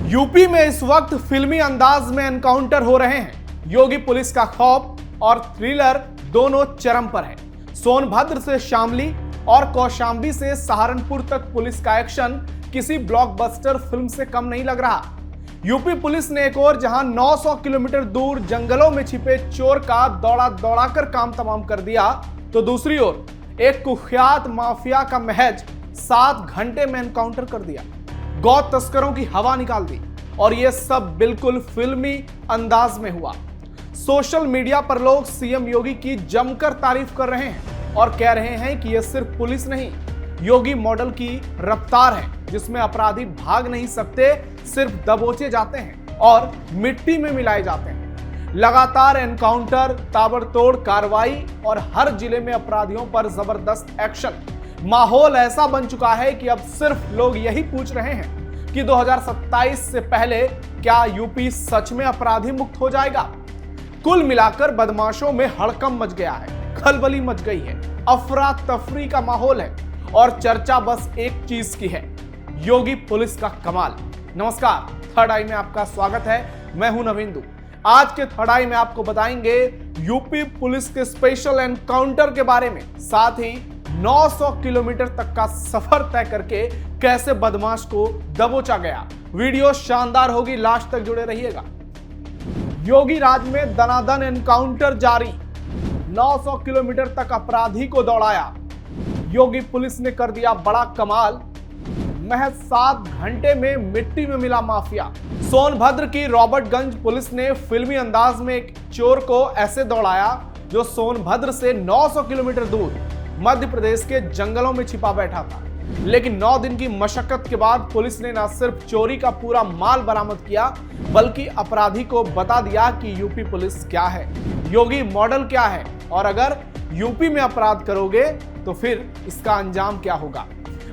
UP में इस वक्त फिल्मी अंदाज में एनकाउंटर हो रहे हैं। योगी पुलिस का खौफ और थ्रिलर दोनों चरम पर है। सोनभद्र से शामली और कौशाम्बी से सहारनपुर तक पुलिस का एक्शन किसी ब्लॉकबस्टर फिल्म से कम नहीं लग रहा। यूपी पुलिस ने एक और जहां 900 किलोमीटर दूर जंगलों में छिपे चोर का दौड़ा कर काम तमाम कर दिया, तो दूसरी ओर एक कुख्यात माफिया का महज 7 घंटे में एनकाउंटर कर दिया। गौ तस्करों की हवा निकाल दी और यह सब बिल्कुल फिल्मी अंदाज में हुआ। सोशल मीडिया पर लोग सीएम योगी की जमकर तारीफ कर रहे हैं और कह रहे हैं कि यह सिर्फ पुलिस नहीं, योगी मॉडल की रफ्तार है जिसमें अपराधी भाग नहीं सकते, सिर्फ दबोचे जाते हैं और मिट्टी में मिलाए जाते हैं। लगातार एनकाउंटर, ताबड़तोड़ कार्रवाई और हर जिले में अपराधियों पर जबरदस्त एक्शन। माहौल ऐसा बन चुका है कि अब सिर्फ लोग यही पूछ रहे हैं कि 2027 से पहले क्या यूपी सच में अपराधी मुक्त हो जाएगा। कुल मिलाकर बदमाशों में हड़कंप मच गया है, खलबली मच गई है, अफरा तफरी का माहौल है और चर्चा बस एक चीज की है, योगी पुलिस का कमाल। नमस्कार, थर्ड आई में आपका स्वागत है। मैं हूं नविंदु। आज के थर्ड आई में आपको बताएंगे यूपी पुलिस के स्पेशल एनकाउंटर के बारे में, साथ ही 900 किलोमीटर तक का सफर तय करके कैसे बदमाश को दबोचा गया। वीडियो शानदार होगी, लास्ट तक जुड़े रहिएगा। योगी राज में दनादन एनकाउंटर जारी, 900 किलोमीटर तक अपराधी को दौड़ाया। योगी पुलिस ने कर दिया बड़ा कमाल, महज 7 घंटे में मिट्टी में मिला माफिया। सोनभद्र की रॉबर्टगंज पुलिस ने फिल्मी अंदाज में एक चोर को ऐसे दौड़ाया जो सोनभद्र से 900 किलोमीटर दूर मध्य प्रदेश के जंगलों में छिपा बैठा था। लेकिन 9 दिन की मशक्कत के बाद पुलिस ने न सिर्फ चोरी का पूरा माल बरामद किया, बल्कि अपराधी को बता दिया कि यूपी पुलिस क्या है, योगी मॉडल क्या है और अगर यूपी में अपराध करोगे तो फिर इसका अंजाम क्या होगा।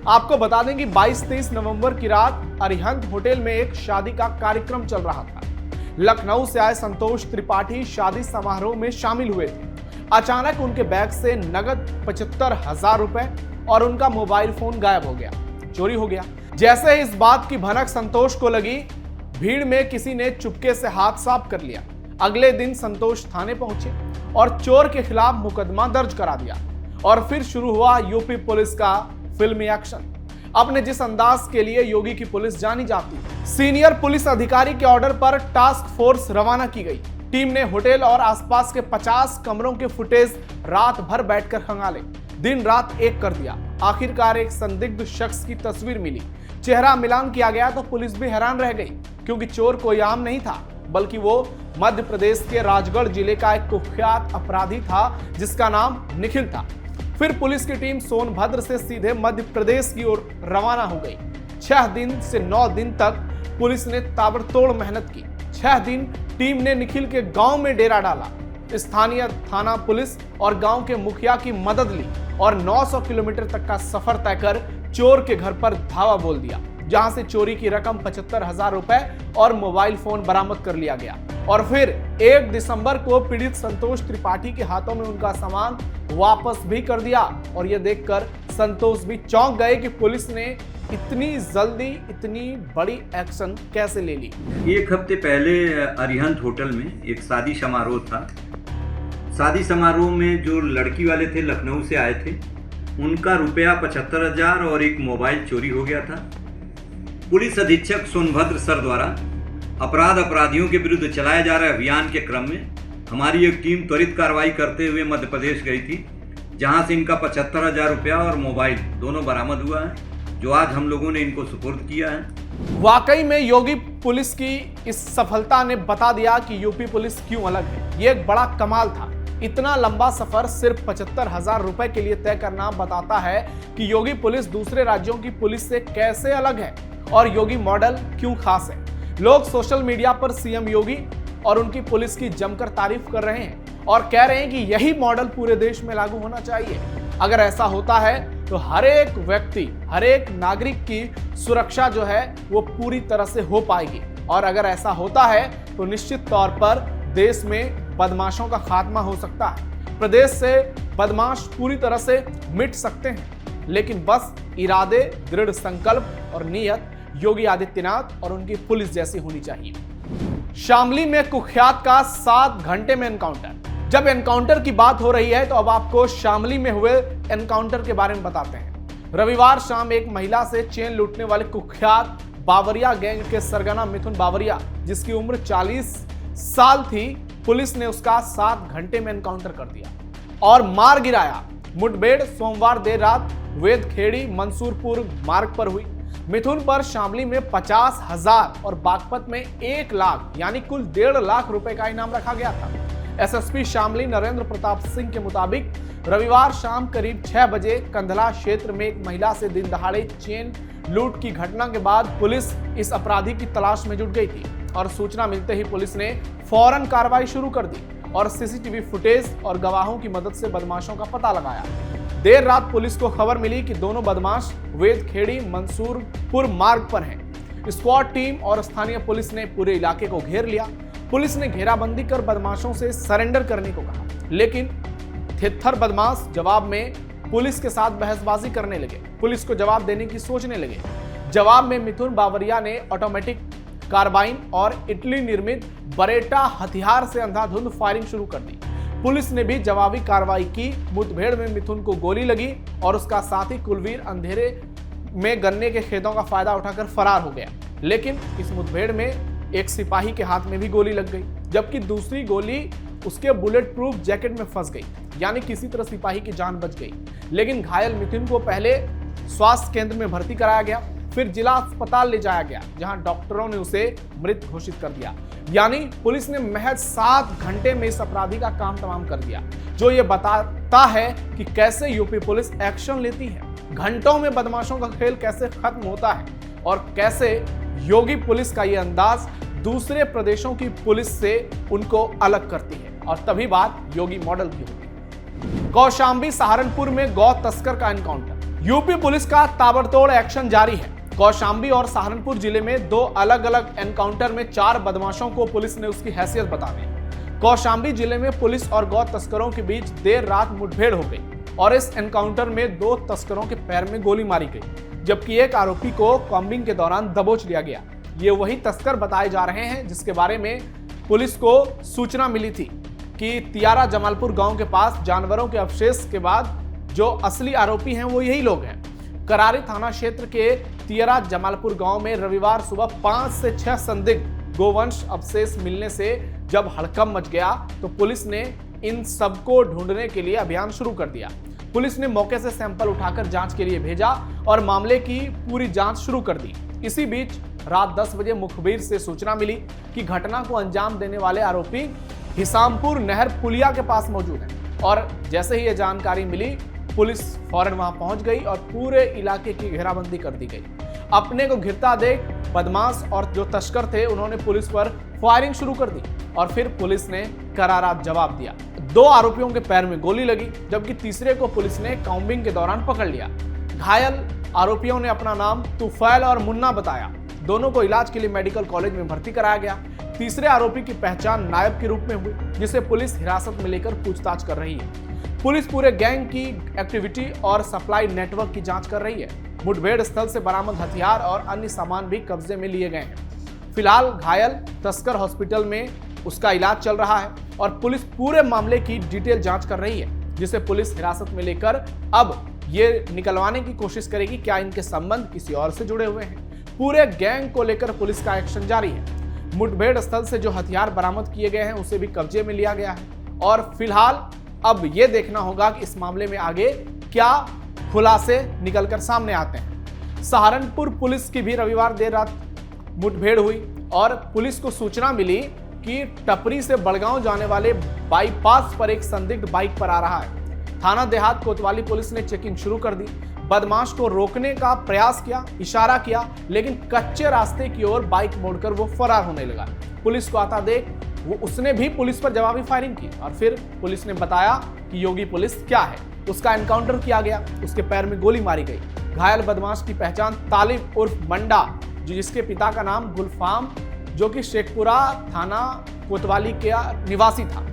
आपको बता दें कि 22-23 नवंबर की रात अरिहंत होटल में एक शादी का कार्यक्रम चल रहा था। लखनऊ से आए संतोष त्रिपाठी शादी समारोह में शामिल हुए थे। अचानक उनके बैग से नगद 75,000 रुपए और उनका मोबाइल फोन गायब हो गया, चोरी हो गया। जैसे ही इस बात की भनक संतोष को लगी, भीड़ में किसी ने चुपके से हाथ साफ कर लिया। अगले दिन संतोष थाने पहुंचे और चोर के खिलाफ मुकदमा दर्ज करा दिया और फिर शुरू हुआ यूपी पुलिस का फिल्मी एक्शन। अपने जिस अंदाज के लिए योगी की पुलिस जानी जाती है, सीनियर पुलिस अधिकारी के ऑर्डर पर टास्क फोर्स रवाना की गई। टीम ने होटल और आसपास के 50 कमरों के फुटेज रात भर बैठकर खंगाले, दिन रात एक कर दिया। आखिरकार एक संदिग्ध शख्स की तस्वीर मिली, चेहरा मिलान किया गया तो पुलिस भी हैरान रह गई, क्योंकि चोर कोई आम नहीं था, बल्कि वो मध्य प्रदेश के राजगढ़ जिले का एक कुख्यात अपराधी था जिसका नाम निखिल था। फिर पुलिस की टीम सोनभद्र से सीधे मध्य प्रदेश की ओर रवाना हो गई। 6 दिन से 9 दिन तक पुलिस ने ताबड़तोड़ मेहनत की। 6 दिन टीम ने निखिल के गांव में डेरा डाला, स्थानीय थाना पुलिस और गांव के मुखिया की मदद ली और 900 किलोमीटर तक का सफर तय कर चोर के घर पर धावा बोल दिया, जहां से चोरी की रकम 75,000 रुपए और मोबाइल फोन बरामद कर लिया गया। और फिर 1 दिसंबर को पीड़ित संतोष त्रिपाठी के हाथों में उनका सामान वापस भी कर दिया। और यह देखकर संतोष भी चौंक गए कि पुलिस ने इतनी जल्दी इतनी बड़ी एक्शन कैसे ले ली। 1 हफ्ते पहले अरिहंत होटल में एक शादी समारोह था। शादी समारोह में जो लड़की वाले थे, लखनऊ से आए थे, उनका रुपया 75,000 और एक मोबाइल चोरी हो गया था। पुलिस अधीक्षक सोनभद्र सर द्वारा अपराधियों के विरुद्ध चलाए जा रहे अभियान के क्रम में हमारी एक टीम त्वरित कार्रवाई करते हुए मध्य प्रदेश गई थी, जहां से इनका 75,000 रुपया और मोबाइल दोनों बरामद हुआ है, जो आज हम लोगों ने इनको सुपुर्द किया है। वाकई में योगी पुलिस की इस सफलता ने बता दिया कि यूपी पुलिस क्यों अलग है। ये एक बड़ा कमाल था। इतना लंबा सफर सिर्फ 75,000 रुपए के लिए तय करना बताता है कि योगी पुलिस दूसरे राज्यों की पुलिस से कैसे अलग है और योगी मॉडल क्यों खास है। लोग सोशल मीडिया पर सीएम योगी और उनकी पुलिस की जमकर तारीफ कर रहे हैं और कह रहे हैं कि यही मॉडल पूरे देश में लागू होना चाहिए। अगर ऐसा होता है तो हर एक व्यक्ति, हर एक नागरिक की सुरक्षा जो है वो पूरी तरह से हो पाएगी। और अगर ऐसा होता है तो निश्चित तौर पर देश में बदमाशों का खात्मा हो सकता है। प्रदेश से बदमाश पूरी तरह से मिट सकते हैं, लेकिन बस इरादे, दृढ़ संकल्प और नीयत योगी आदित्यनाथ और उनकी पुलिस जैसी होनी चाहिए। शामली में कुख्यात का 7 घंटे में एनकाउंटर। जब एनकाउंटर की बात हो रही है तो अब आपको शामली में हुए एनकाउंटर के बारे में बताते हैं। रविवार शाम एक महिला से चेन लूटने वाले कुख्यात बावरिया गैंग के सरगना मिथुन बावरिया, जिसकी उम्र 40 साल थी, पुलिस ने उसका 7 घंटे में एनकाउंटर कर दिया और मार गिराया। मुठभेड़ सोमवार देर रात वेदखेड़ी मंसूरपुर मार्ग पर हुई। मिथुन पर शामली में 50,000 और बागपत में 1 लाख यानी कुल 1.5 लाख रुपए का इनाम रखा गया था। एसएसपी शामली नरेंद्र प्रताप सिंह के मुताबिक रविवार शाम करीब 6 बजे कंधला क्षेत्र में एक महिला से दिन दहाड़े चेन लूट की घटना के बाद पुलिस इस अपराधी की तलाश में जुट गई थी और सूचना मिलते ही पुलिस ने फौरन कार्रवाई शुरू कर दी और सीसीटीवी फुटेज और गवाहों की मदद से बदमाशों का पता लगाया। देर रात पुलिस को खबर मिली कि दोनों बदमाश वेदखेड़ी मंसूरपुर मार्ग पर हैं। स्क्वाड टीम और स्थानीय पुलिस ने पूरे इलाके को घेर लिया। पुलिस ने घेराबंदी कर बदमाशों से सरेंडर करने को कहा, लेकिन थित्थर बदमाश जवाब में पुलिस के साथ बहसबाजी करने लगे। पुलिस को जवाब देने की सोचने लगे। जवाब में मिथुन बावरिया ने ऑटोमेटिक कार्बाइन और इटली निर्मित बरेटा हथियार से अंधाधुंध फायरिंग शुरू कर दी। पुलिस ने भी जवाबी कार्रवाई की। मुठभेड़ में मिथुन को गोली लगी और उसका साथी कुलवीर अंधेरे में गन्ने के खेतों का फायदा उठाकर फरार हो गया। लेकिन इस मुठभेड़ में एक सिपाही के हाथ में भी गोली लग गई, जबकि दूसरी गोली उसके बुलेट प्रूफ जैकेट में फंस गई, यानी किसी तरह सिपाही की जान बच गई। लेकिन घायल मिथुन को पहले स्वास्थ्य केंद्र में भर्ती कराया गया, फिर जिला अस्पताल ले जाया गया, जहां डॉक्टरों ने उसे मृत घोषित कर दिया। यानी पुलिस ने महज 7 घंटे में इस अपराधी का काम तमाम कर दिया, जो ये बताता है कि कैसे यूपी पुलिस एक्शन लेती है, घंटों में बदमाशों का खेल कैसे खत्म होता है और कैसे योगी पुलिस का ये अंदाज दूसरे प्रदेशों की पुलिस से उनको अलग करती है। और तभी बात योगी मॉडल की होती है। कौशाम्बी सहारनपुर में गौ तस्कर का एनकाउंटर। यूपी पुलिस का ताबड़तोड़ एक्शन जारी है। कौशाम्बी और सहारनपुर जिले में 2 अलग अलग एनकाउंटर में 4 बदमाशों को पुलिस ने उसकी हैसियत बता दी। कौशाम्बी जिले में पुलिस और गौ तस्करों के बीच देर रात मुठभेड़ हो गई और इस एनकाउंटर में 2 तस्करों के पैर में गोली मारी गई, जबकि एक आरोपी को कॉम्बिंग के दौरान दबोच लिया गया। ये वही तस्कर बताए जा रहे हैं जिसके बारे में पुलिस को सूचना मिली थी कि तियारा जमालपुर गांव के पास जानवरों के अवशेष के बाद जो असली आरोपी हैं वो यही लोग हैं। करारी थाना क्षेत्र के तियारा जमालपुर गांव में रविवार सुबह 5 से 6 संदिग्ध गोवंश अवशेष मिलने से जब हड़कंप मच गया तो पुलिस ने इन सबको ढूंढने के लिए अभियान शुरू कर दिया। पुलिस ने मौके से सैंपल उठाकर जांच के लिए भेजा और मामले की पूरी जांच शुरू कर दी। इसी बीच रात 10 बजे मुखबिर से सूचना मिली कि घटना को अंजाम देने वाले आरोपी हिसामपुर नहर पुलिया के पास मौजूद हैं और जैसे ही ये जानकारी मिली पुलिस फौरन वहां पहुंच गई और पूरे इलाके की घेराबंदी कर दी गई। अपने को घिरता देख बदमाश और जो तस्कर थे उन्होंने पुलिस पर फायरिंग शुरू कर दी और फिर पुलिस ने करारा जवाब दिया। 2 आरोपियों के पैर में गोली लगी, जबकि तीसरे को पुलिस ने काउंबिंग के दौरान पकड़ लिया। घायल आरोपियों ने अपना नाम तुफैल और मुन्ना बताया। दोनों को इलाज के लिए मेडिकल कॉलेज में भर्ती कराया गया। तीसरे आरोपी की पहचान नायब के रूप में हुई, जिसे पुलिस हिरासत में लेकर पूछताछ कर रही है। पुलिस पूरे गैंग की एक्टिविटी और सप्लाई नेटवर्क की जांच कर रही है। मुठभेड़ स्थल से बरामद हथियार और अन्य सामान भी कब्जे में लिए गए हैं। फिलहाल घायल तस्कर हॉस्पिटल में उसका इलाज चल रहा है और पुलिस पूरे मामले की डिटेल जांच कर रही है, जिसे पुलिस हिरासत में लेकर अब ये निकलवाने की कोशिश करेगी क्या इनके संबंध किसी और से जुड़े हुए हैं। पूरे गैंग को लेकर पुलिस का एक्शन जारी है। मुठभेड़ स्थल से जो हथियार बरामद किए गए हैं उसे भी कब्जे में लिया गया है और फिलहाल अब यह देखना होगा कि इस मामले में आगे क्या खुलासे निकलकर सामने आते हैं। सहारनपुर पुलिस की भी रविवार देर रात मुठभेड़ हुई और पुलिस को सूचना मिली कि टपरी से बड़गांव जाने वाले बाईपास पर एक संदिग्ध बाइक पर आ रहा है। थाना देहात कोतवाली पुलिस ने चेकिंग शुरू कर दी। बदमाश को रोकने का प्रयास किया, इशारा किया, लेकिन कच्चे रास्ते की ओर बाइक मोड़कर वो फरार होने लगा। पुलिस को आता देख उसने भी पुलिस पर जवाबी फायरिंग की और फिर पुलिस ने बताया कि योगी पुलिस क्या है। उसका एनकाउंटर किया गया, उसके पैर में गोली मारी गई। घायल बदमाश की पहचान तालिब उर्फ मंडा, जिसके पिता का नाम गुलफाम, जो कि शेखपुरा थाना कोतवाली का निवासी था।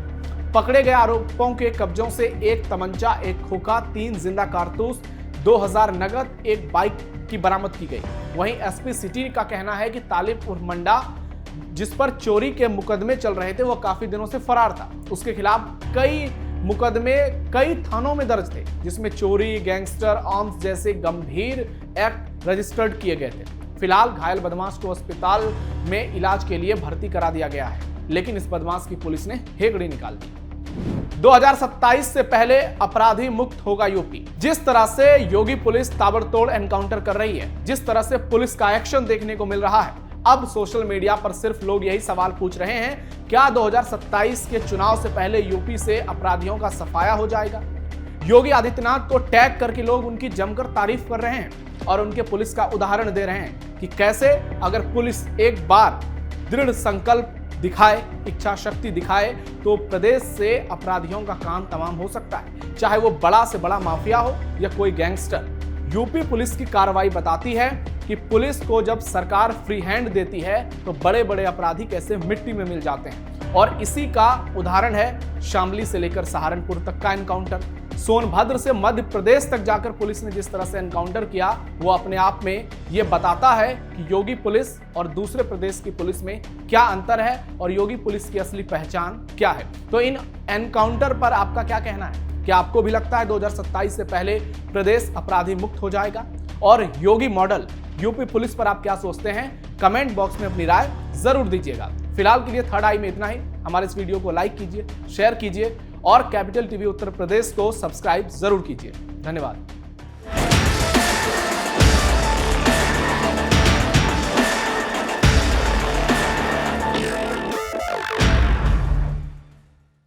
पकड़े गए आरोपों के कब्जों से 1 तमंचा, 1 खोखा, 3 जिंदा कारतूस, 2000 नगद, 1 बाइक की बरामद की गई। वहीं एसपी सिटी का कहना है कि तालिब उर्फ मंडा, जिस पर चोरी के मुकदमे चल रहे थे, वो काफी दिनों से फरार था। उसके खिलाफ कई मुकदमे कई थानों में दर्ज थे, जिसमें चोरी, गैंगस्टर, आर्म्स जैसे गंभीर एक्ट रजिस्टर्ड किए गए थे। फिलहाल घायल बदमाश को अस्पताल में इलाज के लिए भर्ती करा दिया गया है, लेकिन इस बदमाश की पुलिस ने हेकड़ी निकाल दी। 2027 से पहले अपराधी मुक्त होगा यूपी। जिस तरह से योगी पुलिस ताबड़तोड़ एनकाउंटर कर रही है, जिस तरह से पुलिस का एक्शन देखने को मिल रहा है, अब सोशल मीडिया पर सिर्फ लोग यही सवाल पूछ रहे हैं, क्या 2027 के चुनाव से पहले यूपी से अपराधियों का सफाया हो जाएगा? योगी आदित्यनाथ को टैग करके लोग उनकी जमकर तारीफ कर रहे हैं और उनके पुलिस का उदाहरण दे रहे हैं कि कैसे अगर पुलिस एक बार दृढ़ संकल्प दिखाए, इच्छा शक्ति दिखाए, तो प्रदेश से अपराधियों का काम तमाम हो सकता है, चाहे वो बड़ा से बड़ा माफिया हो या कोई गैंगस्टर। यूपी पुलिस की कार्रवाई बताती है कि पुलिस को जब सरकार फ्री हैंड देती है तो बड़े बड़े अपराधी कैसे मिट्टी में मिल जाते हैं। और इसी का उदाहरण है शामली से लेकर सहारनपुर तक का एनकाउंटर। सोनभद्र से मध्य प्रदेश तक जाकर पुलिस ने जिस तरह से एनकाउंटर किया, वो अपने आप में ये बताता है कि योगी पुलिस और दूसरे प्रदेश की पुलिस में क्या अंतर है और योगी पुलिस की असली पहचान क्या है। तो इन एनकाउंटर पर आपका क्या कहना है? क्या आपको भी लगता है 2027 से पहले प्रदेश अपराधी मुक्त हो जाएगा? और योगी मॉडल यूपी पुलिस पर आप क्या सोचते हैं? कमेंट बॉक्स में अपनी राय जरूर दीजिएगा। फिलहाल के लिए थर्ड आई में इतना ही। हमारे इस वीडियो को लाइक कीजिए, शेयर कीजिए और कैपिटल टीवी उत्तर प्रदेश को सब्सक्राइब जरूर कीजिए। धन्यवाद।